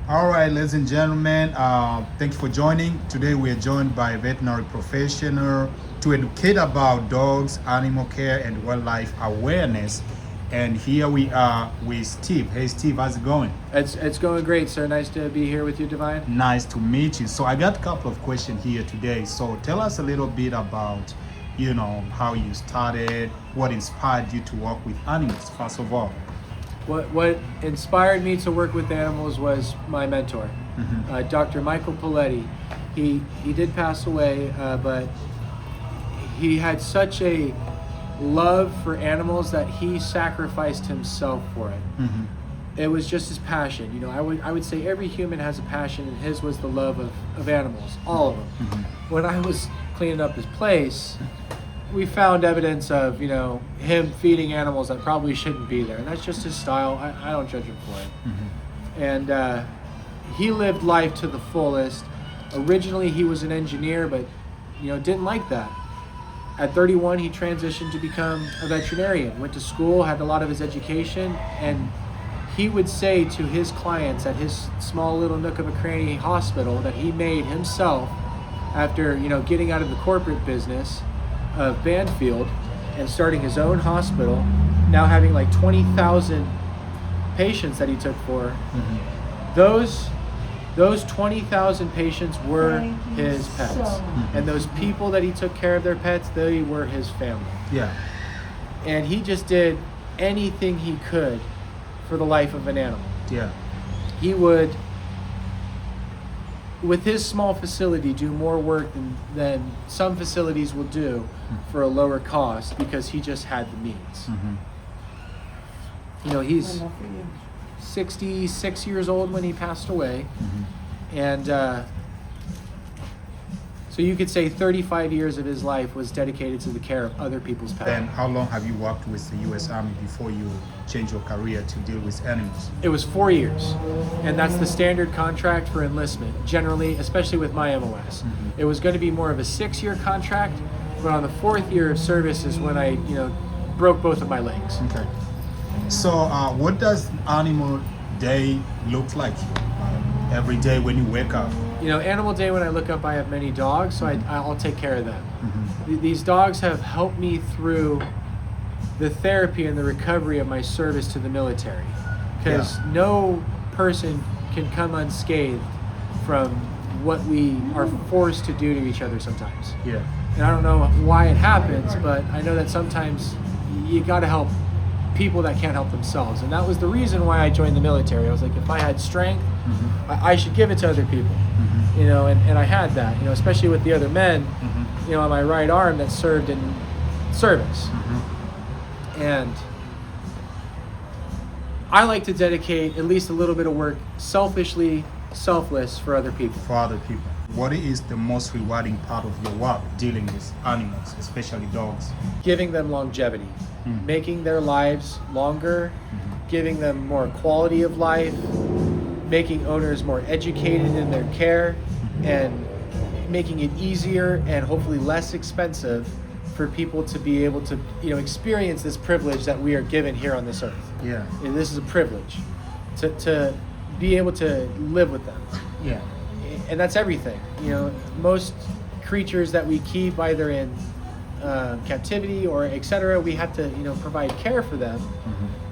All right, ladies and gentlemen, thank you for joining. Today we are joined by a veterinary professional to educate about dogs, animal care, and wildlife awareness. And here we are with Steve. Hey, Steve, how's it going? It's going great, sir. Nice to be here with you, Divine. Nice to meet you. So I got a couple of questions here today. So tell us a little bit about, how you started, what inspired you to work with animals, first of all. What inspired me to work with animals was my mentor, Dr. Michael Paletti. He did pass away, but he had such a love for animals that he sacrificed himself for it. It was just his passion. I would say every human has a passion, and his was the love of animals, all of them. When I was cleaning up his place, we found evidence of him feeding animals that probably shouldn't be there, and that's just his style. I don't judge him for it. And he lived life to the fullest. Originally he was an engineer, but didn't like that. At 31 he transitioned to become a veterinarian, went to school, had a lot of his education, and he would say to his clients at his small little nook of a cranny hospital that he made himself after getting out of the corporate business of Banfield and starting his own hospital, now having like 20,000 patients that he took for. Those 20,000 patients were his pets. And those people that he took care of their pets, they were his family. Yeah. And he just did anything he could for the life of an animal. Yeah. He would, with his small facility, do more work than some facilities will do for a lower cost because he just had the means. He's 66 years old when he passed away. And so you could say 35 years of his life was dedicated to the care of other people's pets. Then how long have you worked with the U.S. Army before you changed your career to deal with animals? It was 4 years, and that's the standard contract for enlistment, generally, especially with my MOS. It was going to be more of a 6-year contract, but on the 4th year of service is when I, broke both of my legs. Okay. So what does Animal Day look like every day when you wake up? Animal Day, when I look up, I have many dogs, so I'll take care of them. These dogs have helped me through the therapy and the recovery of my service to the military, because no person can come unscathed from what we are forced to do to each other sometimes. Yeah. And I don't know why it happens, but I know that sometimes you got to help people that can't help themselves, and that was the reason why I joined the military. I was like, if I had strength, I should give it to other people. And I had that, especially with the other men, on my right arm that served in service. And I like to dedicate at least a little bit of work selfishly, selfless for other people. For other people. What is the most rewarding part of your work dealing with animals, especially dogs? Giving them longevity, making their lives longer, giving them more quality of life, making owners more educated in their care, and making it easier and hopefully less expensive for people to be able to experience this privilege that we are given here on this earth. Yeah. And this is a privilege to be able to live with them. Yeah. And that's everything. Most creatures that we keep either in captivity or etc., we have to provide care for them,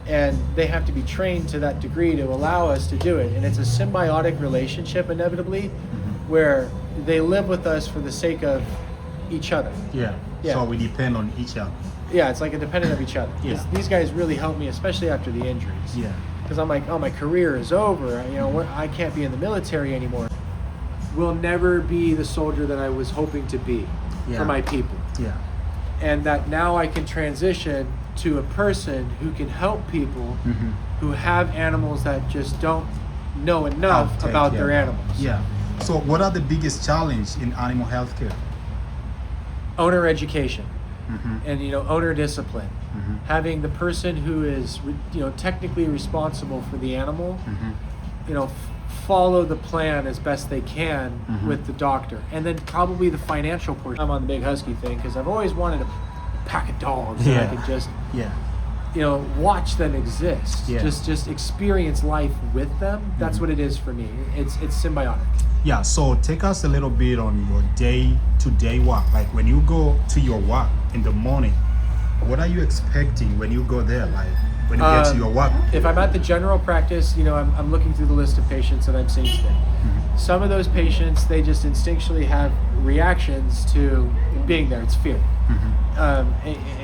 and they have to be trained to that degree to allow us to do it. And it's a symbiotic relationship inevitably, where they live with us for the sake of each other. Yeah. So we depend on each other. Yeah, it's like a dependent of each other. Yeah. These guys really help me, especially after the injuries. Yeah. Because I'm like, oh, my career is over. I can't be in the military anymore. Will never be the soldier that I was hoping to be for my people. Yeah. And that now I can transition to a person who can help people who have animals that just don't know enough about their animals. Yeah. So what are the biggest challenges in animal healthcare? Owner education and owner discipline. Having the person who is technically responsible for the animal follow the plan as best they can with the doctor, and then probably the financial portion. I'm on the big husky thing because I've always wanted a pack of dogs that I could just watch them exist. Yeah. Just experience life with them. That's what it is for me. It's symbiotic. Yeah, so take us a little bit on your day-to-day work. Like when you go to your work in the morning, what are you expecting when you go there? Like when you get to your work? If I'm at the general practice, I'm looking through the list of patients that I'm seeing today. Some of those patients, they just instinctually have reactions to being there. It's fear.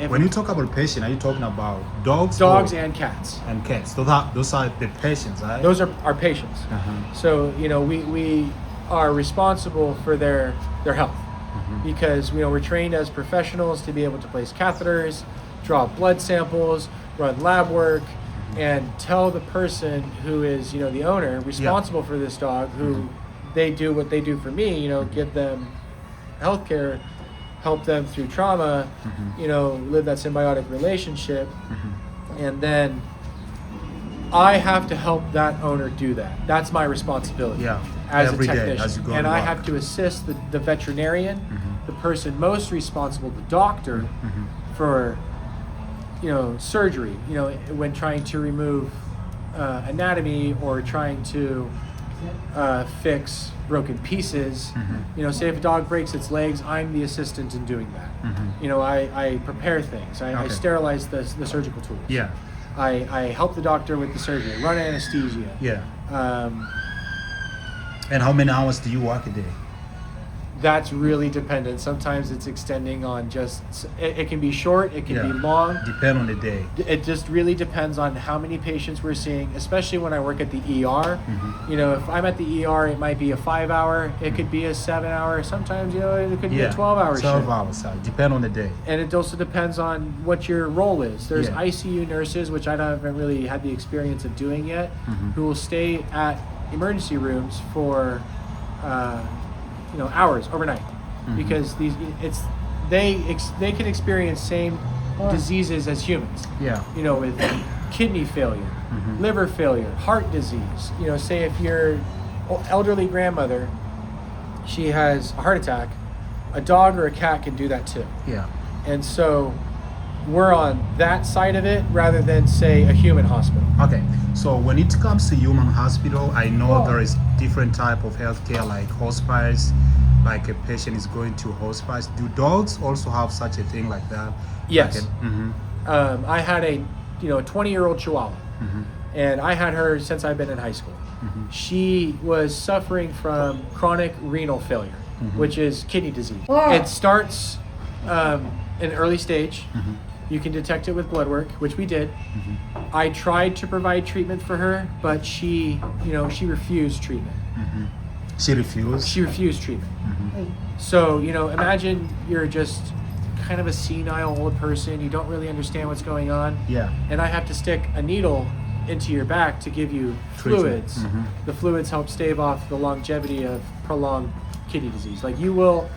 When you talk about patient, are you talking about dogs? Dogs and cats. And cats. Those are the patients, right? Those are our patients. So, we are responsible for their health because, we're trained as professionals to be able to place catheters, draw blood samples, run lab work, and tell the person who is, the owner responsible for this dog, who they do what they do for me, give them healthcare, help them through trauma, live that symbiotic relationship. And then I have to help that owner do that. That's my responsibility as every a day technician. as you go and to I work. have to assist the veterinarian, the person most responsible, the doctor, for surgery, when trying to remove anatomy or trying to fix broken pieces. Say if a dog breaks its legs, I'm the assistant in doing that. I prepare things. I sterilize the surgical tools. Yeah. I help the doctor with the surgery, run anesthesia. Yeah. And how many hours do you work a day? That's really dependent. Sometimes it's extending on it can be short, it can be long. Depend on the day. It just really depends on how many patients we're seeing, especially when I work at the ER. If I'm at the ER, it might be a 5-hour, it could be a 7-hour, sometimes, it could be a 12-hour shift. 12 hours, depend on the day. And it also depends on what your role is. There's Yeah. ICU nurses, which I haven't really had the experience of doing yet, who will stay at emergency rooms for hours overnight, because they can experience same diseases as humans. With kidney failure, liver failure, heart disease. Say if your elderly grandmother, she has a heart attack, a dog or a cat can do that too. And so we're on that side of it rather than, say, a human hospital. Okay, so when it comes to human hospital, I know there is different type of healthcare, like hospice, like a patient is going to hospice. Do dogs also have such a thing like that? Yes. I had a 20-year-old Chihuahua, and I had her since I've been in high school. She was suffering from chronic renal failure, which is kidney disease. It starts in early stage. You can detect it with blood work, which we did. I tried to provide treatment for her, but she refused treatment. She refused? She refused treatment. So, imagine you're just kind of a senile old person. You don't really understand what's going on. And I have to stick a needle into your back to give you fluids. The fluids help stave off the longevity of prolonged kidney disease. Like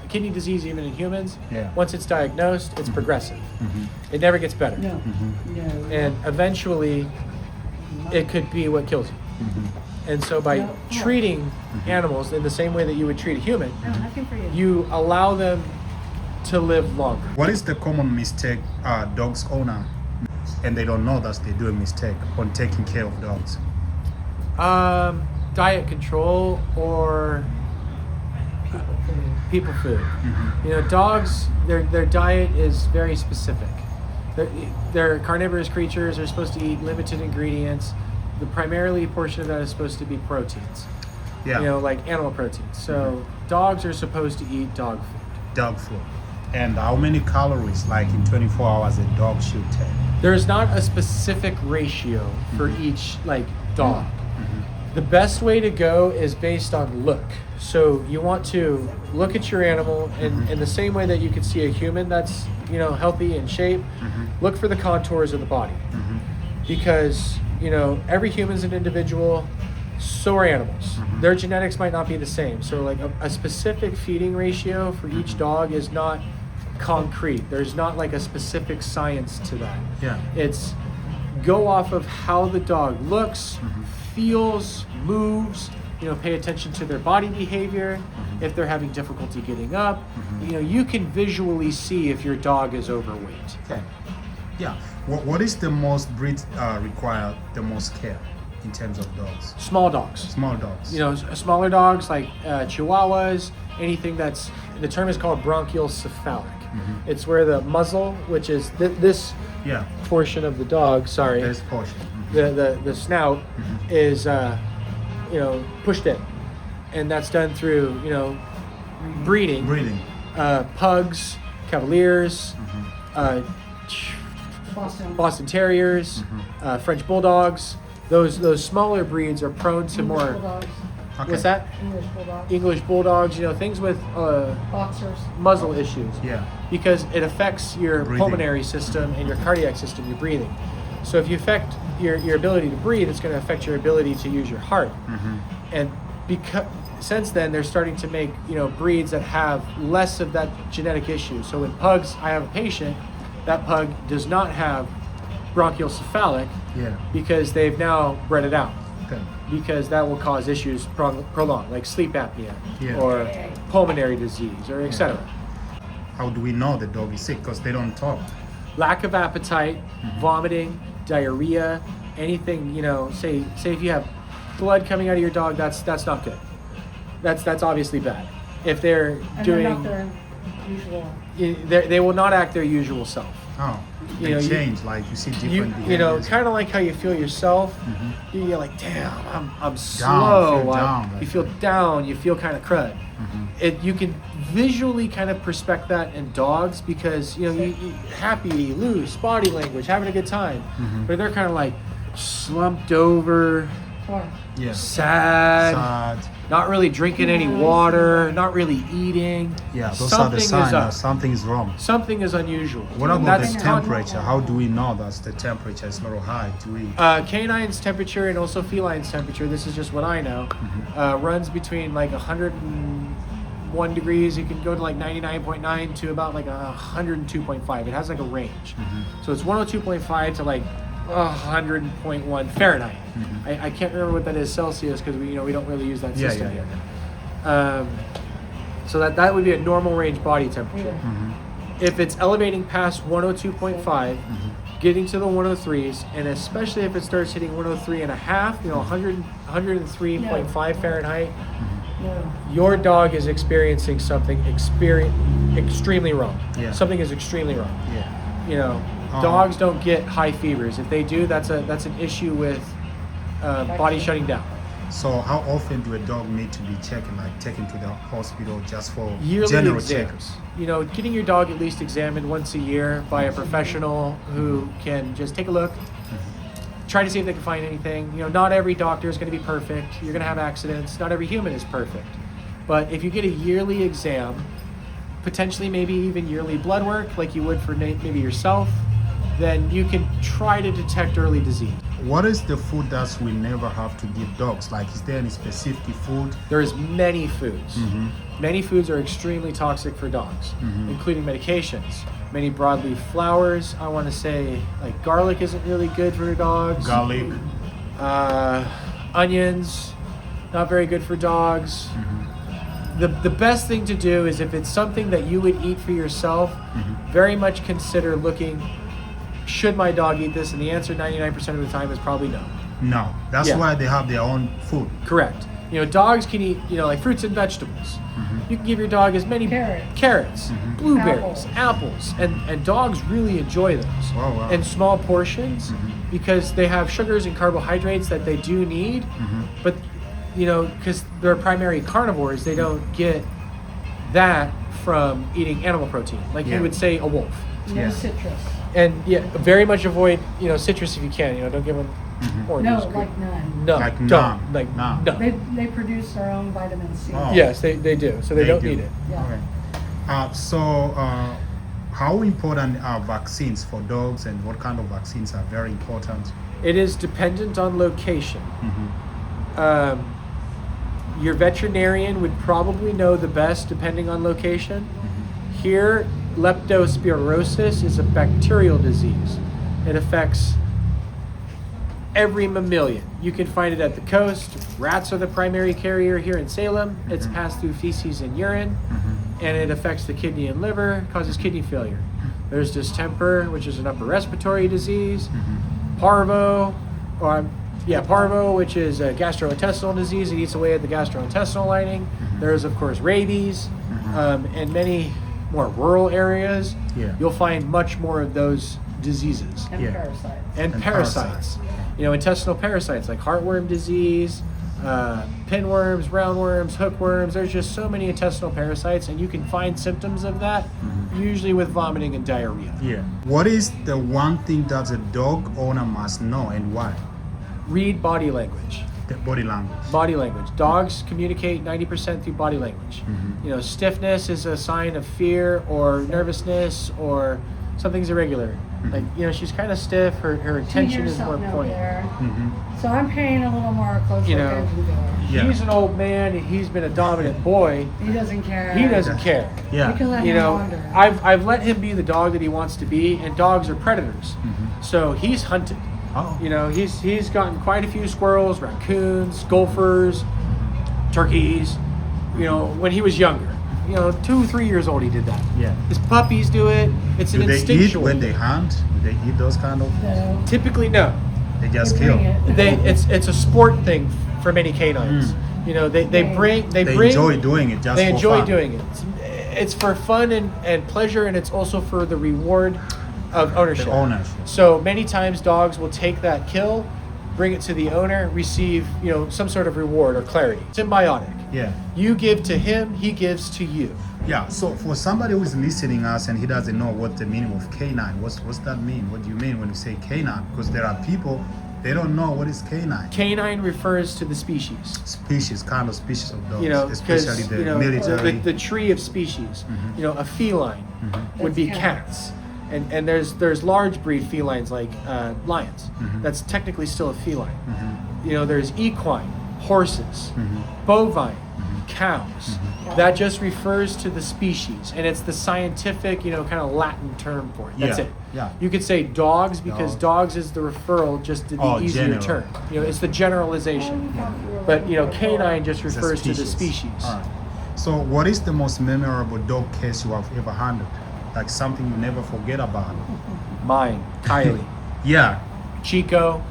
kidney disease, even in humans, once it's diagnosed, it's progressive. It never gets better. And eventually, it could be what kills you. And so by treating animals in the same way that you would treat a human, you allow them to live longer. What is the common mistake dogs owner, and they don't know that they're doing mistake on taking care of dogs? Diet control or people food. Dogs, their diet is very specific. They're carnivorous creatures. They're supposed to eat limited ingredients. The primarily portion of that is supposed to be proteins. Like animal proteins. So dogs are supposed to eat dog food. Dog food. And how many calories, like in 24 hours, a dog should take? There's not a specific ratio for each dog. The best way to go is based on look. So you want to look at your animal in the same way that you could see a human that's healthy in shape. Look for the contours of the body, because every human's an individual. So are animals. Their genetics might not be the same. So a specific feeding ratio for each dog is not concrete. There's not a specific science to that. It's go off of how the dog looks, feels, moves. Pay attention to their body behavior. If they're having difficulty getting up, you can visually see if your dog is overweight. Okay. Yeah. What is the most breed require the most care in terms of dogs? Small dogs. Small dogs. You know, smaller dogs like Chihuahuas, anything that's, the term is called bronchial cephalic. It's where the muzzle, which is this Yeah. portion of the dog, sorry, This portion. Mhm. the snout is, you know, pushed in. And that's done through, you know, breeding. Breathing. Pugs, Cavaliers, Boston Terriers, French Bulldogs. Those smaller breeds are prone to English more. Bulldogs, Okay. What's that? English Bulldogs, English Bulldogs. You know, things with Boxers. muzzle issues. Yeah. Because it affects your Breathing. pulmonary system and your cardiac system, your breathing. So if you affect your ability to breathe, it's going to affect your ability to use your heart. And because since then they're starting to make, you know, breeds that have less of that genetic issue. So in pugs, I have a patient, that pug does not have bronchial cephalic Yeah. because they've now bred it out. Okay. Because that will cause issues prolonged, like sleep apnea Yeah. or pulmonary disease or etc. How do we know the dog is sick? Because they don't talk. Lack of appetite, vomiting, diarrhea, anything, you know, say if you have blood coming out of your dog, that's not good. That's obviously bad. If they're And doing, they're not their usual. they will not act their usual self. Oh. You They know, change. Like you see different You know, behaviors. kind of like how you feel yourself. You're like, damn, I'm slow. feel down, You like feel down. You feel kind of crud. You can visually kind of perspect that in dogs because you know you happy, loose, body language, having a good time, but they're kind of like slumped over, Or Yeah. sad, not really drinking any water, not really eating. Yeah. Those are something the signs is that up. something is wrong. Something is unusual. What about That's the con- temperature? How do we know that the temperature is a little high? Do we? Canine's temperature and also feline's temperature, this is just what I know, runs between like 101 degrees. You can go to like 99.9 to about like 102.5. It has like a range. So it's 102.5 to like 100.1 Fahrenheit. I can't remember what that is Celsius because we don't really use that Yeah, system yeah, here. So that would be a normal range body temperature. If it's elevating past 102.5, getting to the 103s, and especially if it starts hitting 103 and a half, 103.5 Fahrenheit, no. your dog is experiencing something extremely wrong. Yeah. Something is extremely wrong. Yeah. You know, dogs don't get high fevers. If they do, that's an issue with body shutting down. So how often do a dog need to be checking, like taken to the hospital just for Yearly general exams. checkups? You know, getting your dog at least examined once a year by a professional who can just take a look, try to see if they can find anything. You know, not every doctor is going to be perfect. You're going to have accidents. Not every human is perfect. But if you get a yearly exam, potentially maybe even yearly blood work like you would for maybe yourself, then you can try to detect early disease. What is the food that we never have to give dogs? Like, is there any specific food? There's many foods. Many foods are extremely toxic for dogs, including medications. Many broadleaf flowers. I want to say like garlic isn't really good for dogs. Garlic. Onions, not very good for dogs. The best thing to do is if it's something that you would eat for yourself, very much consider looking, should my dog eat this? And the answer 99% of the time is probably no. No. That's Yeah. why they have their own food. Correct. You know, dogs can eat, like fruits and vegetables. You can give your dog as many carrots, blueberries, apples, and dogs really enjoy those Wow. in small portions because they have sugars and carbohydrates that they do need. But, because they're primary carnivores, they don't get that from eating animal protein, like Yeah. you would say a wolf. No Yeah. citrus. And very much avoid, citrus if you can. Don't give them oranges. No, like none. No, Like don't. none. Like None. no. They produce their own vitamin C. Oh. Yes, they do. So they don't do. need it. Yeah. Okay. How important are vaccines for dogs, and what kind of vaccines are very important? It is dependent on location. Your veterinarian would probably know the best depending on location. Here, leptospirosis is a bacterial disease. It affects every mammalian. You can find it at the coast. Rats are the primary carrier here in Salem. It's passed through feces and urine, and it affects the kidney and liver, causes kidney failure. There's distemper, which is an upper respiratory disease. Parvo, parvo, which is a gastrointestinal disease. It eats away at the gastrointestinal lining. There's, of course, rabies. In many more rural areas, you'll find much more of those diseases. And Yeah. parasites. And parasites. Intestinal parasites like heartworm disease, pinworms, roundworms, hookworms. There's just so many intestinal parasites, and you can find symptoms of that usually with vomiting and diarrhea. Yeah. What is the one thing that a dog owner must know and why? Read body language. The body language. Body language. Dogs communicate 90% through body language. Stiffness is a sign of fear or nervousness or something's irregular. Like, she's kind of stiff. Her She attention hears is more something out point. there. So I'm paying a little more closer attention to her. Yeah. He's an old man. He's been a dominant boy. He doesn't care. He doesn't care. Yeah. You can let him wander. I've let him be the dog that he wants to be, and dogs are predators. So he's hunted. Oh. He's gotten quite a few squirrels, raccoons, gophers, turkeys. When he was younger. 2, 3 years old, he did that. Yeah. His puppies do it. It's Do an they instinctual. eat when they hunt? Do they eat those kind of? So Typically, no. They just you kill. bring it. It's a sport thing for many canines. They bring They enjoy doing it just they for enjoy fun. doing it. It's for fun and pleasure, and it's also for the reward of ownership. The ownership. So many times dogs will take that kill, bring it to the owner, receive some sort of reward or clarity. Symbiotic. Yeah. You give to him, he gives to you. Yeah. So for somebody who is listening us and he doesn't know what the meaning of canine, what's that mean? What do you mean when you say canine? Because there are people, they don't know what is canine. Canine refers to the species. Species, kind of species of dogs, Because especially the military. the tree of species. A feline would be That's cats, and there's large breed felines like lions. That's technically still a feline. There's equine, horses, bovine, cows. That just refers to the species, and it's the scientific, kind of Latin term for it. That's Yeah, it. yeah. You could say dogs because Dog. dogs is the referral, just to the Oh, easier general. term. It's the generalization. But canine just It's a refers to the species. All right. So what is the most memorable dog case you have ever handled? Like something you never forget about? Mine, Kylie, Yeah. Chico,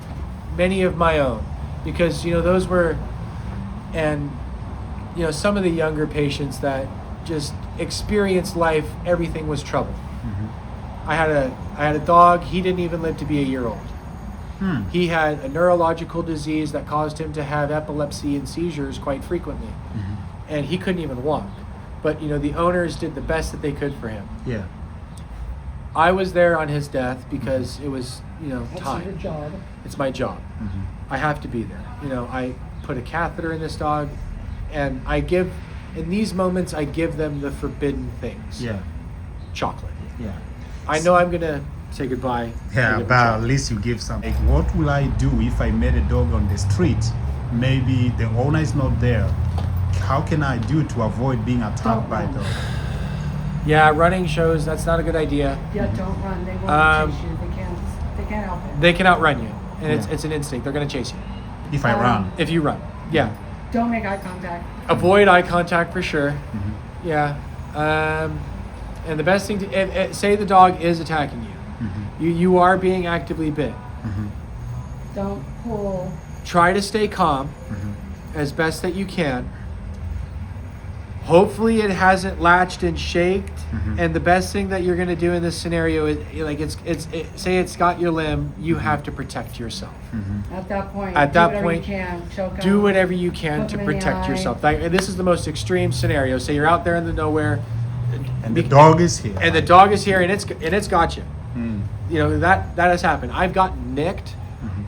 many of my own, because those were, and some of the younger patients that just experienced life, everything was trouble. I had a dog. He didn't even live to be a year old. He had a neurological disease that caused him to have epilepsy and seizures quite frequently, and he couldn't even walk. But the owners did the best that they could for him. Yeah. I was there on his death because it was That's time. your job. It's my job. I have to be there. I put a catheter in this dog, and in these moments, I give them the forbidden things. Yeah. Chocolate. Yeah. I know I'm gonna say goodbye. I Yeah, give but them at chocolate. least you give some. Like, what will I do if I met a dog on the street? Maybe the owner is not there. How can I do to avoid being attacked by a dog? Yeah, running shows that's not a good idea. Yeah, don't run. They won't chase you. They can't help it. They can outrun you, and Yeah. it's an instinct. They're gonna chase you If I run. if you run. Yeah, Don't make eye contact. avoid eye contact for sure. Yeah, and the best thing to say the dog is attacking you. You are being actively bit. Don't pull. Try to stay calm as best that you can. Hopefully it hasn't latched and shaked. And the best thing that you're going to do in this scenario is, like, say it's got your limb, you have to protect yourself. At that point, At do that whatever point, you can. Choke Do 'em. whatever you can Look to 'em in the protect eye. yourself. Like, this is the most extreme scenario. Say you're out there in the nowhere, And the dog is here. and the dog is here, and it's got you. That has happened. I've gotten nicked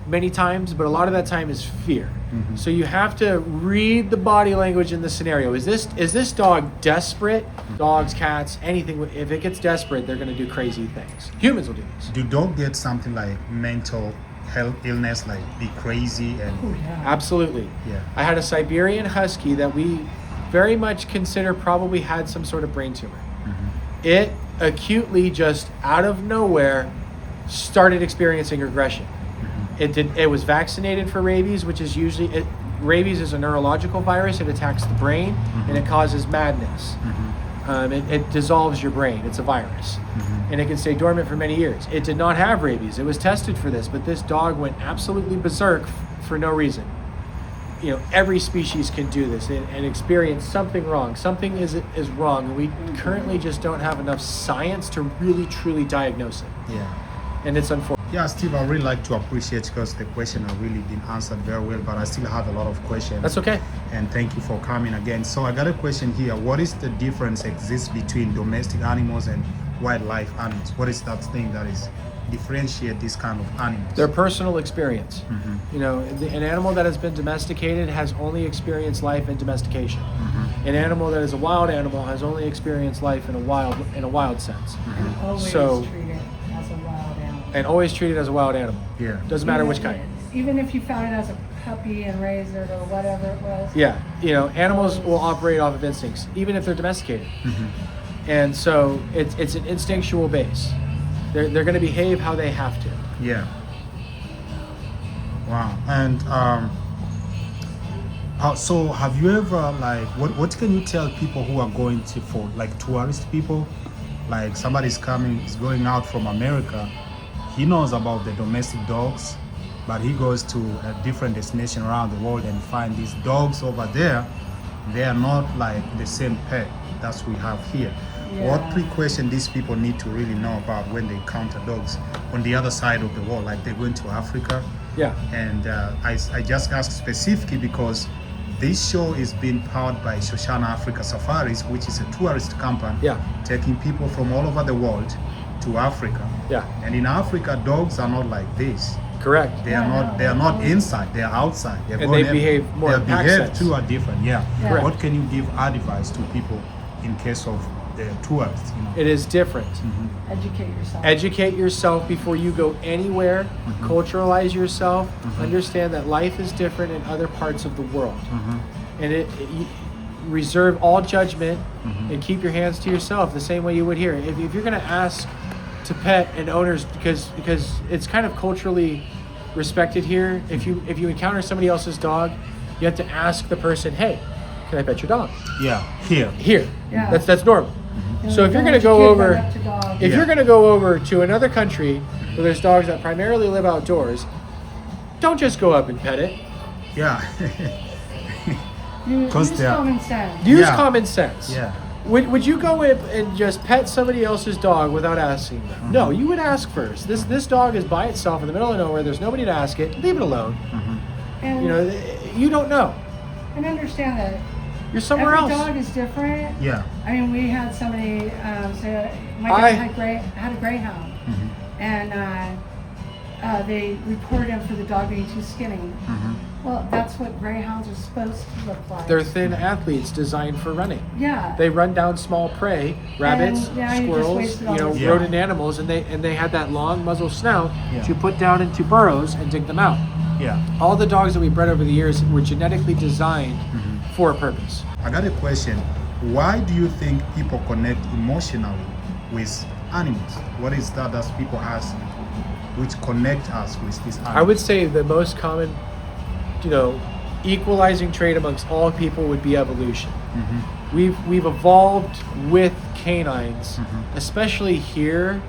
many times, but a lot of that time is fear. So you have to read the body language in the scenario. Is this dog desperate? Dogs, cats, anything. If it gets desperate, they're going to do crazy things. Humans will do this. Do dog get something like mental health illness, like be crazy Oh, and yeah. Absolutely. Yeah. I had a Siberian Husky that we very much consider probably had some sort of brain tumor. It acutely, just out of nowhere, started experiencing aggression. It was vaccinated for rabies, which is rabies is a neurological virus. It attacks the brain and it causes madness. It dissolves your brain. It's a virus. And it can stay dormant for many years. It did not have rabies. It was tested for this, but this dog went absolutely berserk for no reason. You know, every species can do this and experience something wrong. Something is wrong, and we currently just don't have enough science to really, truly diagnose it. Yeah. And it's unfortunate. Yeah, Steve, I really like to appreciate because the question really been answered very well, but I still have a lot of questions. That's okay. And thank you for coming again. So I got a question here. What is the difference exists between domestic animals and wildlife animals? What is that thing that is differentiate these kind of animals? Their personal experience. You know, an animal that has been domesticated has only experienced life in domestication. An animal that is a wild animal has only experienced life in a wild sense. And always So- treat it as a wild animal. And always treat it as a wild animal. Yeah. Doesn't matter which kind. Even if you found it as a puppy and raised it or whatever it was. Yeah, you know, animals will operate off of instincts, even if they're domesticated. And so it's an instinctual base. They're going to behave how they have to. Yeah. Wow. And so have you ever like what can you tell people who are going to for like tourist people? Like somebody's coming, is going out from America. He knows about the domestic dogs, but he goes to a different destination around the world and find these dogs over there. They are not like the same pet that we have here. Yeah. What precaution these people need to really know about when they encounter dogs on the other side of the world, like they're going to Africa? Yeah. And I just asked specifically because this show is being powered by Shoshana Africa Safaris, which is a tourist company Yeah. taking people from all over the world to Africa. Yeah. And in Africa, dogs are not like this. Correct. They are not. They are not inside. They are outside. They're And going they behave more Their in pack behave sense. too are different. Yeah. Yeah. Correct. What can you give advice to people in case of the tourists? You know. It is different. Educate yourself. Educate yourself before you go anywhere. Culturalize yourself. Understand that life is different in other parts of the world. And you reserve all judgment and keep your hands to yourself the same way you would here. If you're going to ask to pet and owners, because it's kind of culturally respected here. If you encounter somebody else's dog, you have to ask the person, "Hey, can I pet your dog?" Yeah. Here. Here. Yeah. That's normal. You know, So if you're don't going to let go your kid over, run up to dogs. if Yeah. you're going to go over to another country where there's dogs that primarily live outdoors, don't just go up and pet it. Yeah. Use 'Cause they're- common sense. Use Yeah. common sense. Yeah. Would you go in and just pet somebody else's dog without asking them? No, you would ask first. This dog is by itself in the middle of nowhere. There's nobody to ask it. Leave it alone. And, You know, you don't know. and understand that You're somewhere every else. dog is different. Yeah. I mean, we had somebody say, my I- dad had a greyhound, and they reported him for the dog being too skinny. Well, that's what greyhounds are supposed to look like. They're thin athletes designed for running. yeah. They run down small prey, rabbits, And, yeah, you just squirrels, wasted all you know, this Yeah. rodent animals, and they had that long muzzle snout Yeah. to put down into burrows and dig them out. Yeah. All the dogs that we bred over the years were genetically designed for a purpose. I got a question. Why do you think people connect emotionally with animals? What is that people ask which connect us with these animals? I would say the most common, you know, equalizing trait amongst all people would be evolution. We've evolved with canines, especially here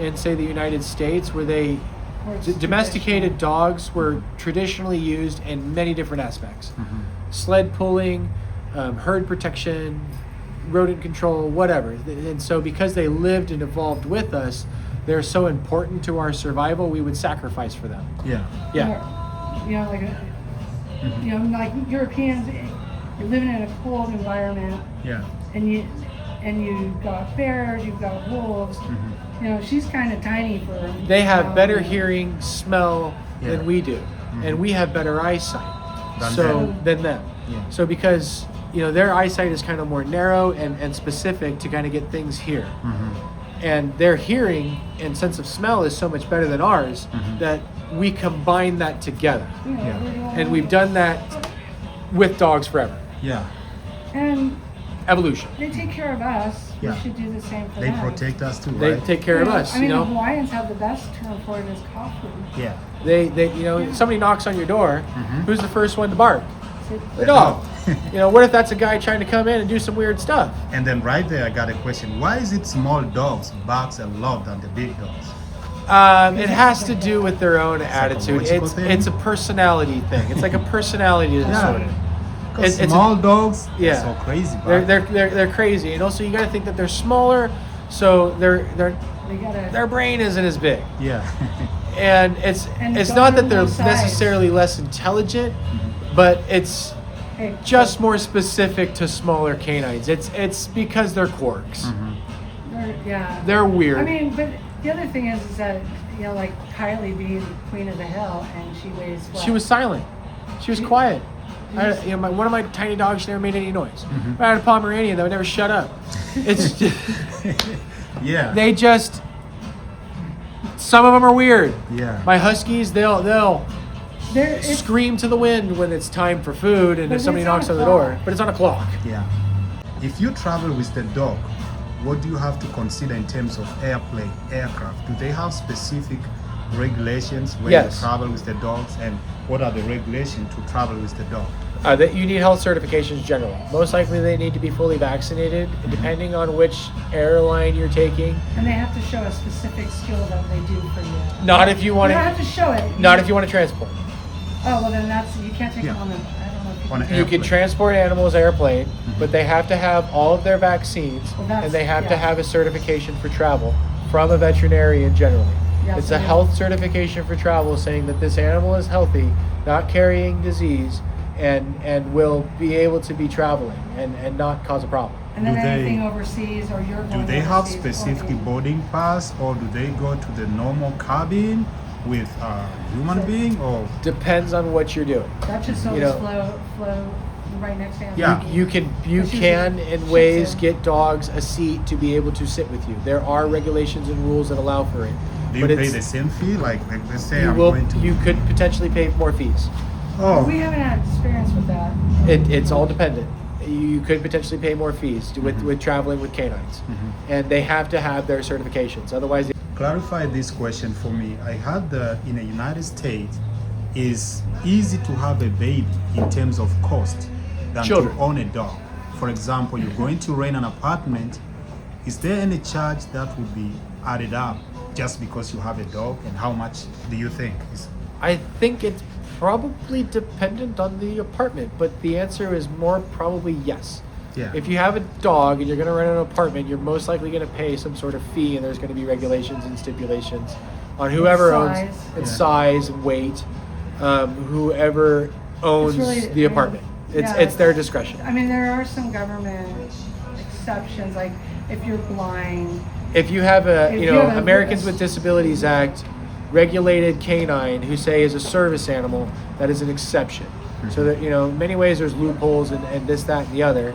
in, say, the United States, where they Or it's domesticated dogs were traditionally used in many different aspects: sled pulling, herd protection, rodent control, whatever. And so, because they lived and evolved with us, they're so important to our survival. We would sacrifice for them. Yeah. Yeah. You know, you know, like Europeans, you're living in a cold environment, Yeah. and you've got bears, you've got wolves. You know, she's kind of tiny for. They have better you know, hearing, smell Yeah. than we do, and we have better eyesight Than than them. Yeah. So because their eyesight is kind of more narrow and specific to kind of get things here, and their hearing and sense of smell is so much better than ours that we combine that together, You know, Yeah. we're doing- and we've done that with dogs forever. Yeah. And Evolution. they take care of us. Yeah. We should do the same for They them. protect us too, They right? take care of us. I mean, you the know, Hawaiians have the best term for it is cough food. Yeah. they somebody knocks on your door. Who's the first one to bark? The dog. You know, what if that's a guy trying to come in and do some weird stuff? And then right there, I got a question. Why is it small dogs barks a lot than the big dogs? It has to do with their own attitude. psychological thing? It's a personality thing. It's like a personality disorder. Because It's small dogs, yeah. they're so crazy. They're crazy, and also you got to think that they're smaller, so They gotta. their brain isn't as big. yeah. And it's And not that they're normal size. necessarily less intelligent, but it's Hey, just more specific to smaller canines. It's because they're quirks. yeah. They're weird. I mean, but the other thing is that like Kylie being queen of the hill, and she weighs. What? She was silent. She was quiet. One of my tiny dogs never made any noise. I had a Pomeranian that would never shut up. It's just, Yeah. they just. Some of them are weird. Yeah. My huskies, they'll There, it's, scream to the wind when it's time for food and But if somebody it's on knocks a on the door. clock. But it's on a clock. Yeah. If you travel with the dog, what do you have to consider in terms of aircraft? Do they have specific regulations when Yes. you travel with the dogs, and what are the regulations to travel with the dog? That you need health certifications generally. Most likely they need to be fully vaccinated, and depending on which airline you're taking. and they have to show a specific skill that they do for you. Not if you want You don't have to. to show it. Not if you want to transport. Oh well, then you can't take Yeah. them on the. I don't know if you On can an You can Airplane. transport animals airplane, but they have to have all of their vaccines, Well, that's- and they have to yeah. have a certification for travel from a veterinarian generally. Yeah, It's so a they- health certification for travel saying that this animal is healthy, not carrying disease, and will be able to be traveling and not cause a problem. And then Do they- anything overseas or you're Do going they have overseas, specific or- boarding pass, or do they go to the normal cabin with a human being, or Depends on what you're doing. That should you always know- flow right next to him. Yeah. You can That's in usually ways Shih Tzu. get dogs a seat to be able to sit with you. There are regulations and rules that allow for it. do you but pay it's- the same fee? Like let's say you I'm will going to. you could potentially pay more fees. Oh, We haven't had experience with that. It's all dependent. You could potentially pay more fees with traveling with canines, and they have to have their certifications. Otherwise, clarify this question for me. I heard that in the United States, it's easy to have a baby in terms of cost than Children. to own a dog. For example, you're going to rent an apartment. Is there any charge that would be added up just because you have a dog? And how much do you think? I think it's probably dependent on the apartment, but the answer is more probably yes. Yeah. If you have a dog and you're going to rent an apartment, you're most likely going to pay some sort of fee, and there's going to be regulations and stipulations on whoever owns Size. its Yeah. size and weight, whoever owns really- the apartment. yeah. It's their discretion. I mean, there are some government exceptions, like if you're blind. If you have If you have a- Americans with Disabilities Act regulated canine who say is a service animal, that is an exception. So that, in many ways there's loopholes and this, that, and the other.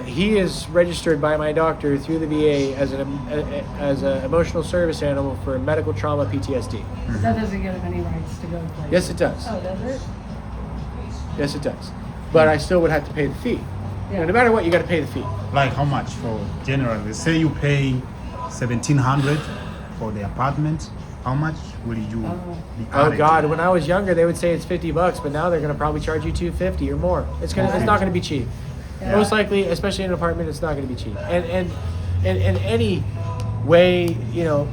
He is registered by my doctor through the VA as an emotional service animal for medical trauma PTSD. But that doesn't give them any rights to go to places. Yes, it does. Oh, does it? Yes, it does. But I still would have to pay the fee. Yeah. No matter what, you got to pay the fee. Like how much for generally? Say you pay 1,700 for the apartment. How much will you be Oh added? God! When I was younger, they would say it's $50, but now they're going to probably charge you $250 or more. It's not going to be cheap. Yeah. Most likely, especially in an apartment, it's not going to be cheap. And in any way,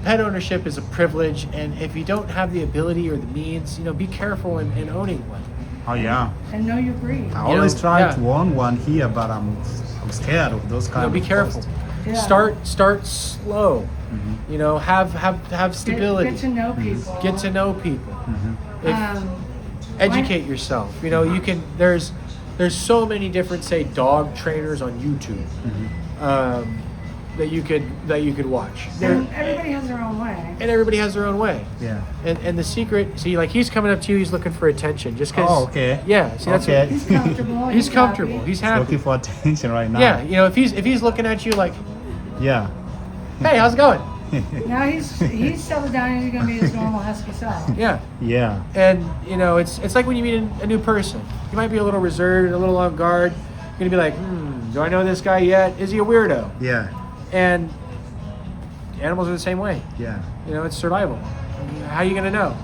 pet ownership is a privilege, and if you don't have the ability or the means, be careful in owning one. Oh yeah. And know your breed. I always try yeah. to own one here, but I'm scared of those kind of. Be careful. costs. Yeah. Start slow. Have stability. Get to know people. Get to know people. If- Um, educate yourself. You can. There's so many different, say, dog trainers on YouTube that you could watch. and everybody has their own way. And everybody has their own way. Yeah. And the secret, see, like he's coming up to you, he's looking for attention, just because. Oh, okay. Yeah. See, that's Okay. He's comfortable. he's comfortable. happy. He's happy. Looking for attention right now. Yeah. If he's looking at you like, Yeah. hey, how's it going? Now he's settled down and he's gonna be his normal husky self. Yeah. Yeah. And it's like when you meet a new person. You might be a little reserved, a little on guard. You're gonna be like, do I know this guy yet? Is he a weirdo? Yeah. And animals are the same way. Yeah. It's survival. how are you gonna know?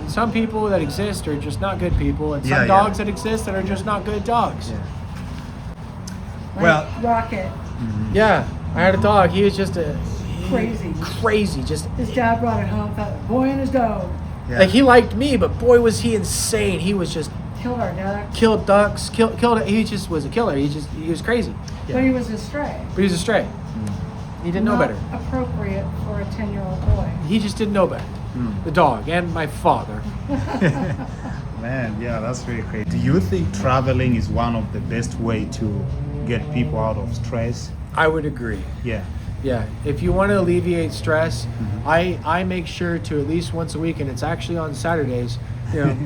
Some people that exist are just not good people, and some Yeah, dogs yeah. that exist that are just not good dogs. Yeah. Like Well- Rocket, Yeah, I had a dog. He was just crazy. Just His dad brought it home. Thought, boy and his dog Yeah. like he liked me, but boy was he insane. He was just killed our duck, killed ducks, killed. He just was a killer. He was crazy. but he was a stray. But he was a stray. He didn't know Not better. appropriate for a 10-year-old boy. He just didn't know better. The dog and my father. Man, yeah, that's really great. Do you think traveling is one of the best way to get people out of stress? I would agree. Yeah. Yeah, if you want to alleviate stress, I make sure to at least once a week, and it's actually on Saturdays. You know,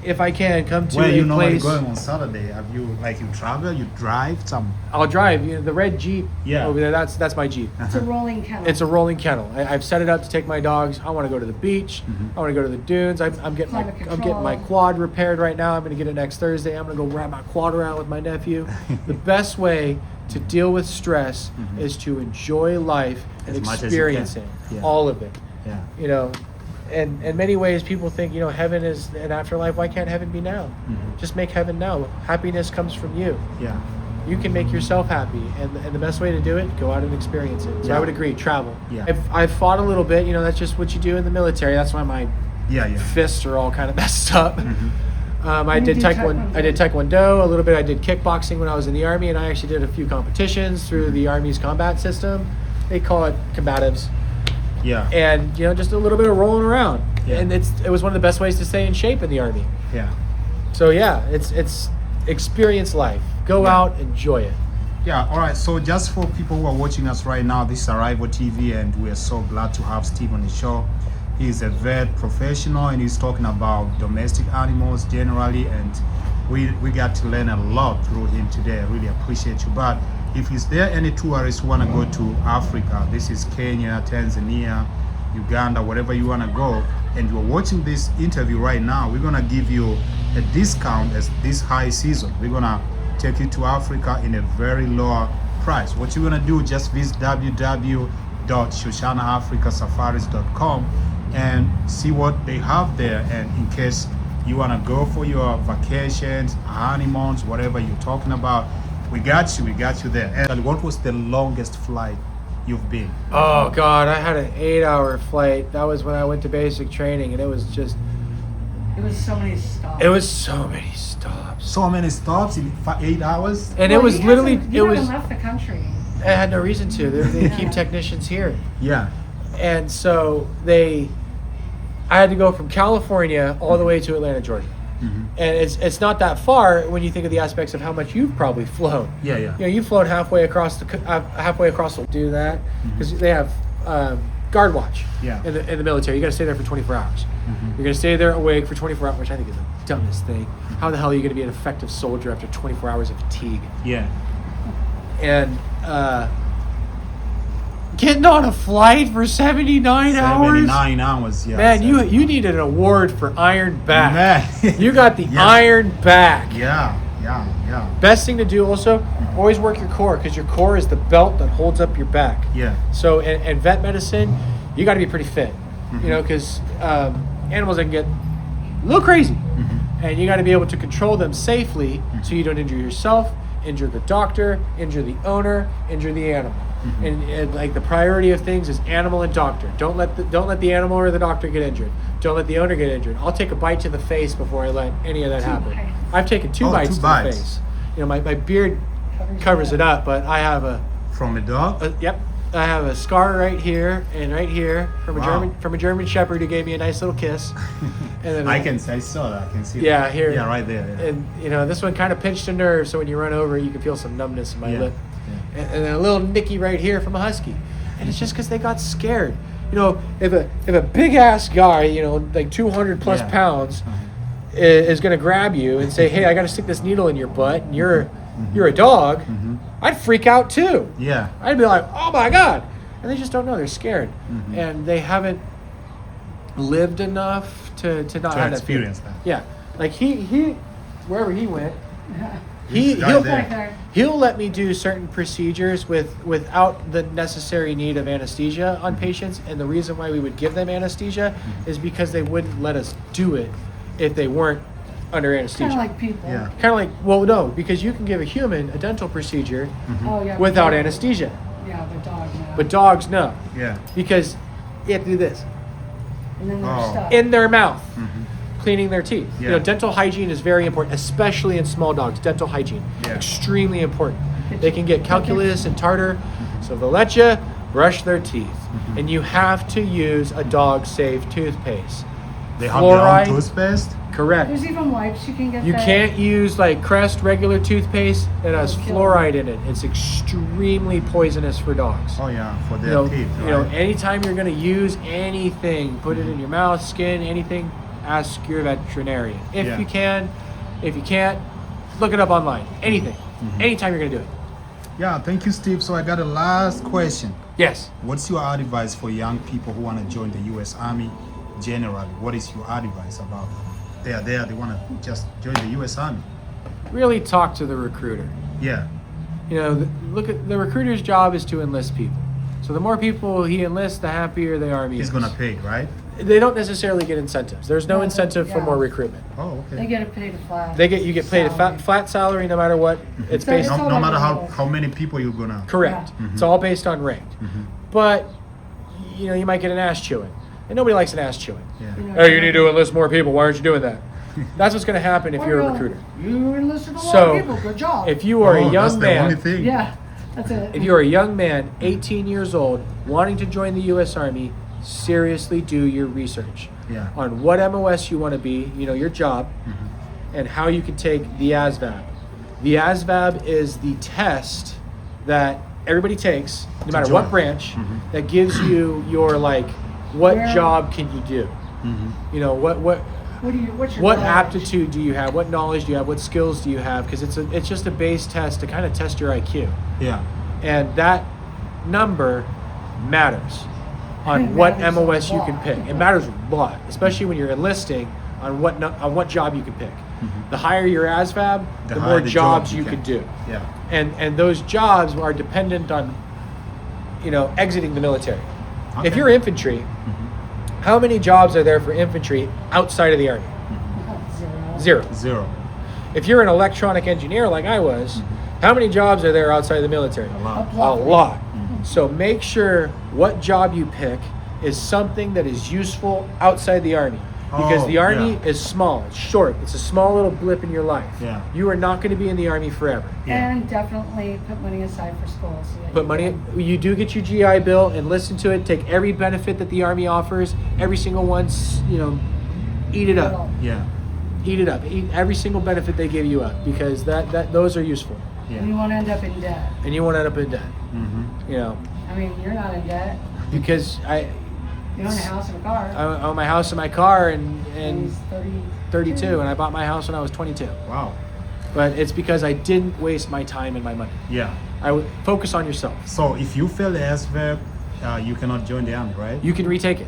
if I can come to Where a you normally place, going on Saturday? Have you you travel? You drive some? I'll drive. You know, the red Jeep Yeah. over there. That's my Jeep. It's a rolling kennel. It's a rolling kennel. I've set it up to take my dogs. I want to go to the beach. I want to go to the dunes. I'm getting Climate I'm getting my control. quad repaired right now. I'm going to get it next Thursday. I'm going to go wrap my quad around with my nephew. The best way to deal with stress is to enjoy life and As much as you experience can. it, Yeah. all of it. Yeah. You know, and in many ways, people think, you know, heaven is an afterlife. Why can't heaven be now? Just make heaven now. Happiness comes from you. Yeah. You can make yourself happy, and the best way to do it, go out and experience it. So Yeah. I would agree, travel. Yeah. I've fought a little bit, you know, that's just what you do in the military. That's why my Yeah. Yeah. fists are all kind of messed up. I You did do taekwondo. I did taekwondo a little bit. I did kickboxing when I was in the Army, and I actually did a few competitions through the Army's combat system. They call it combatives. Yeah. And, you know, just a little bit of rolling around. Yeah. And it was one of the best ways to stay in shape in the Army. Yeah. So yeah, it's experience life. Go Yeah. out, enjoy it. Yeah, all right. So just for people who are watching us right now, this is Arrival TV, and we are so glad to have Steve on the show. He's a vet professional, and he's talking about domestic animals generally, and we got to learn a lot through him today. I really appreciate you. But if is there any tourists who want to go to Africa, this is Kenya, Tanzania, Uganda, wherever you want to go, and you're watching this interview right now, we're going to give you a discount as this high season. We're going to take you to Africa in a very low price. What you're going to do, just visit www.shoshanaafricasafaris.com and see what they have there. And in case you want to go for your vacations, honeymoons, whatever you're talking about, we got you there. And what was the longest flight you've been? Oh God, I had an 8-hour flight. That was when I went to basic training, and it was just, It was so many stops. it was so many stops. So many stops in 8 hours? And Well, it was he literally, hasn't- it he was, hasn't left the country. I had no reason to. They keep technicians here. Yeah. And so I had to go from California all the way to Atlanta, Georgia. And it's not that far when you think of the aspects of how much you've probably flown. Yeah, yeah. You know, you've flown halfway across the do that because they have guard watch. Yeah. In the military, you got to stay there for 24 hours. You're going to stay there awake for 24 hours, which I think is the dumbest thing. How the hell are you going to be an effective soldier after 24 hours of fatigue? Yeah. And getting on a flight for 79 hours. 79 hours, yeah. Man, 79. you need an award for iron back. Man. You got the Yes. iron back. Yeah. Best thing to do also, always work your core, because your core is the belt that holds up your back. Yeah. So in vet medicine, you got to be pretty fit, you know, because animals can get a little crazy, and you got to be able to control them safely so you don't injure yourself, injure the doctor, injure the owner, injure the animal. And like the priority of things is animal and doctor. Don't let the animal or the doctor get injured. Don't let the owner get injured. I'll take a bite to the face before I let any of that happen. bites. I've taken two bites to the face. You know, my beard covers it up, but I have From a dog? yep. I have a scar right here and right here from Wow. a German Shepherd who gave me a nice little kiss. And then I saw that. I can see Yeah, that. here. Yeah, right there. Yeah. And you know, this one kind of pinched a nerve, so when you run over, you can feel some numbness in my Yeah, lip. And then a little nicky right here from a husky. And it's just because they got scared. You know, if a big ass guy, you know, like 200 plus Yeah. pounds, is going to grab you and say, "Hey, I got to stick this needle in your butt," and you're a dog, I'd freak out too. Yeah. I'd be like, "Oh my God!" And they just don't know. They're scared, and they haven't lived enough to not To have experience that. that. Yeah, like he wherever he went, Yeah. He's right there. Back there. He'll let me do certain procedures without the necessary need of anesthesia on patients, and the reason why we would give them anesthesia is because they wouldn't let us do it if they weren't under anesthesia. Kind of like people. Yeah. Kind of like, well, no, because you can give a human a dental procedure Oh, yeah. without yeah. anesthesia, Yeah, but dog, no. but dogs no, Yeah. because you have to do this And then they're Oh. stuck. in their mouth, Mhm. cleaning their teeth. You Yeah. know, dental hygiene is very important, especially in small dogs. Dental hygiene, Yeah. extremely important. They can get calculus and tartar, so they'll let you brush their teeth, and you have to use a dog-safe toothpaste. They have their own Fluoride, toothpaste. correct. There's even wipes you can get. You that- can't use like Crest regular toothpaste that has It'll kill fluoride in it. It's extremely poisonous for dogs. Oh yeah, for their You know, teeth, you know, right? anytime you're going to use anything, put it in your mouth, skin, anything, ask your veterinarian. If Yeah. you can, if you can't, look it up online. Anything, Mm-hmm. anytime you're going to do it. Yeah, thank you, Steve. So I got a last question. Yes. What's your advice for young people who want to join the U.S. Army generally? What is your advice about they are there, they want to just join the U.S. Army? Really talk to the recruiter. Yeah, You know, look at the recruiter's job is to enlist people. So the more people he enlists, the happier the Army he's is. gonna pay, right? They don't necessarily get incentives. There's no No, incentive for yeah. more recruitment. Oh, They okay. get it paid a flat. You get paid a salary. flat salary no matter what. It's So based it's No, all no matter like how many people you're gonna. correct. Yeah. It's all based on ranked. But you know, you might get an ass chewing, and nobody likes an ass chewing. Yeah. You know, Hey, you need to enlist more people. Why aren't you doing that? That's what's going to happen if Well, you're a no, recruiter. You enlisted a lot So, of people. Good job. If you are Oh, a that's young the only man, thing. yeah, that's it. if you're a young man, 18 years old, wanting to join the U.S. Army, seriously do your research Yeah. on what MOS you want to be. You know, your job, and how you can take the ASVAB. The ASVAB is the test that everybody takes, no matter what join. branch, that gives you your like, what Where- job can you do? You know, what's your What's your knowledge? aptitude do you have? What knowledge do you have? What skills do you have? Because it's just a base test to kind of test your IQ, Yeah. and that number matters on It what matters a MOS you lot. can pick. It matters a lot, especially when you're enlisting on what job you can pick. The higher your ASVAB, the higher more the jobs job you could do, Yeah. and those jobs are dependent on, you know, exiting the military. If Okay. you're infantry, how many jobs are there for infantry outside of the Army? Zero. Zero. Zero. If you're an electronic engineer like I was, how many jobs are there outside of the military? A lot. A lot. So make sure what job you pick is something that is useful outside the Army. Because Oh, the Army yeah. is small, it's short, it's a small little blip in your life. Yeah. You are not going to be in the Army forever. Yeah. And definitely put money aside for school. So that Put you money, can- you do get your GI Bill and listen to it, take every benefit that the Army offers, every single one, you know, eat it up. Yeah. Eat it up. Eat every single benefit they give you up, because those are useful. And Yeah. you won't end up in debt. And you won't end up in debt. Mm-hmm. You know, I mean, you're not in debt. because You own a house and a car. I own my house and my car and He's 30. 32, and I bought my house when I was 22. Wow. But it's because I didn't waste my time and my money. Yeah. I would focus on yourself. So if you fail the ASVAB, you cannot join the army, right? You can retake it.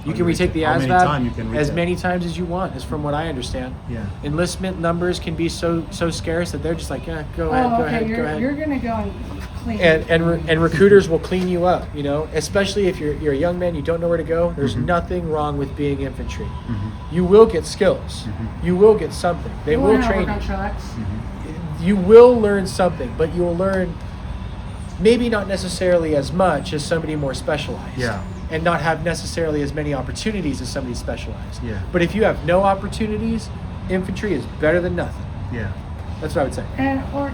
You Oh, can you retake the retake. How many ASVAB time you can as retake? many times as you want, is from what I understand. Yeah. Enlistment numbers can be so scarce that they're just like, yeah, go Oh, ahead, go okay. ahead, You're, go ahead. you're gonna go and clean. And recruiters will clean you up, you know, especially if you're a young man, you don't know where to go. There's Mm-hmm. nothing wrong with being infantry. You will get skills. You will get something. They You will learn how to train work on you. trucks. You will learn something, but you'll learn maybe not necessarily as much as somebody more specialized. Yeah. And not have necessarily as many opportunities as somebody specialized. Yeah. But if you have no opportunities, infantry is better than nothing. Yeah. That's what I would say. And or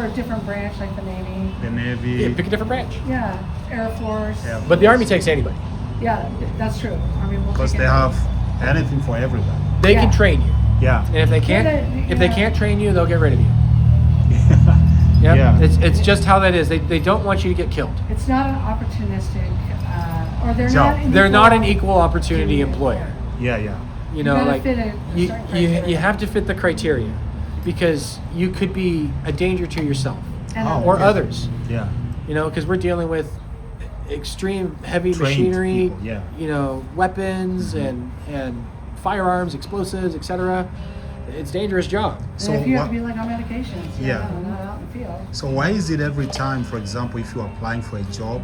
a different branch like the Navy. The Navy. Yeah, pick a different branch. Yeah, Air Force. Yeah. But the Army takes anybody. Yeah, that's true. I mean, we'll Because take they it. have anything for everybody. They Yeah. can train you. Yeah. And if they can't, Yeah, if they yeah. can't train you, they'll get rid of you. Yep. Yeah. It's just how that is. They don't want you to get killed. It's not an opportunistic, or they're Job. not. They're not an equal opportunity employer. Yeah, yeah. You know, gotta like fit a you, certain you criteria. have to fit the criteria, because you could be a danger to yourself And Oh, or okay. others. Yeah. You know, because we're dealing with extreme heavy Trained machinery. people, yeah. You know, weapons and firearms, explosives, etc. It's a dangerous job. And So if you have what- to be like on medications, Yeah. no, not out in field. So why is it every time, for example, if you're applying for a job,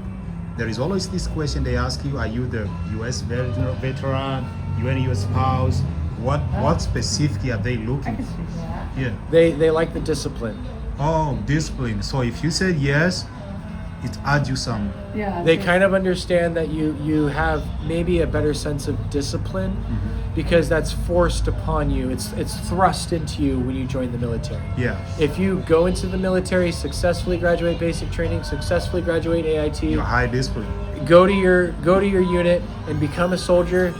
there is always this question they ask you, are you the US veteran, you any US spouse? What specifically are they I looking can for? speak to that. Yeah. They like the discipline. Oh, discipline. So if you said yes, it adds you some. Yeah. They it's- kind of understand that you have maybe a better sense of discipline because that's forced upon you. It's thrust into you when you join the military. Yeah. If you go into the military, successfully graduate basic training, successfully graduate AIT, You're high discipline. go to your unit and become a soldier,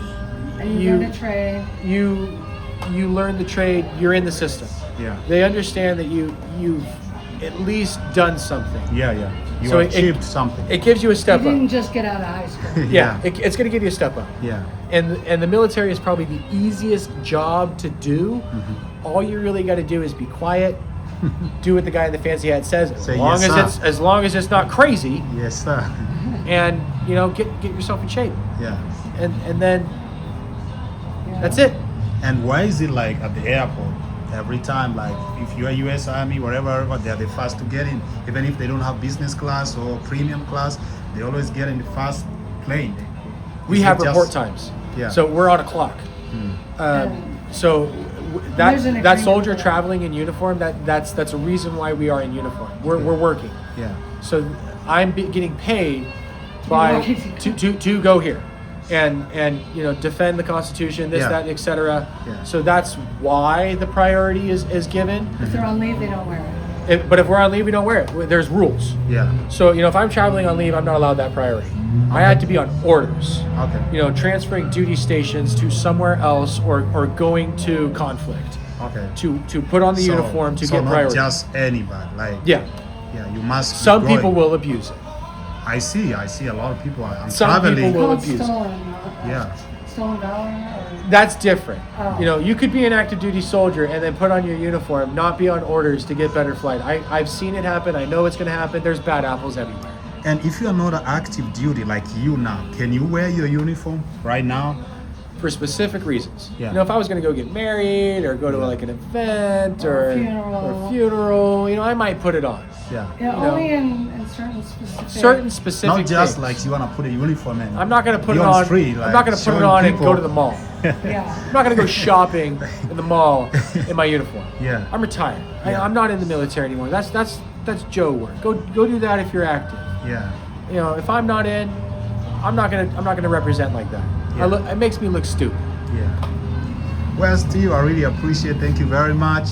And you learn a trade. you learn the trade, you're in the system. Yeah. They understand that you've at least done something. Yeah, yeah. You So achieved something. It gives you a You step didn't up. just get out of high school. Yeah, it's going to give you a step up. Yeah. And the military is probably the easiest job to do. Mm-hmm. All you really got to do is be quiet, do what the guy in the fancy hat says, Say yes, sir. as long as it's not crazy, Yes, sir. and get yourself in shape, Yeah. and then Yeah. that's it. And why is it like at the airport? Every time, like if you're US Army, wherever, they're the first to get in. Even if they don't have business class or premium class, they always get in the first plane. We Is have it report just- times, Yeah. so we're on a clock. So There's an that agreement soldier for that. traveling in uniform, that's a reason why we are in uniform. We're working. Yeah. So I'm getting paid by working. to go here and defend the Constitution, this, Yeah. that, etc. Yeah. So that's why the priority is given. If they're on leave, they don't wear it. But if we're on leave, we don't wear it. There's rules. Yeah. So if I'm traveling on leave, I'm not allowed that priority. I had to be on orders. Okay. Transferring duty stations to somewhere else or going to conflict Okay. to put on the So- uniform to so get not priority. just anybody. Like. Yeah. Yeah. You must. Some be going. people will abuse it. I see a lot of people. I'm Some traveling. people will Called abuse it. stolen. Yeah. Stolen valor. Or, That's different. Oh. You could be an active duty soldier and then put on your uniform, not be on orders to get better flight. I've seen it happen. I know it's going to happen. There's bad apples everywhere. And if you are not an active duty like you now, can you wear your uniform right now? For specific reasons. Yeah. If I was going to go get married or go to like an event Or or a funeral. or a funeral, I might put it on. Yeah. yeah, know, only in certain specific. Not just things. like you want to put a uniform in. I'm not going to put be it on the on. street, I'm like, not going to put it showing on and people- go to the mall. Yeah. I'm not going to go shopping in the mall in my uniform. Yeah. I'm retired. Yeah. I'm not in the military anymore. That's Joe work. Go do that if you're active. Yeah. If I'm not in, I'm not gonna represent like that. Yeah. It makes me look stupid. Yeah. Well, Steve, I really appreciate. Thank you very much.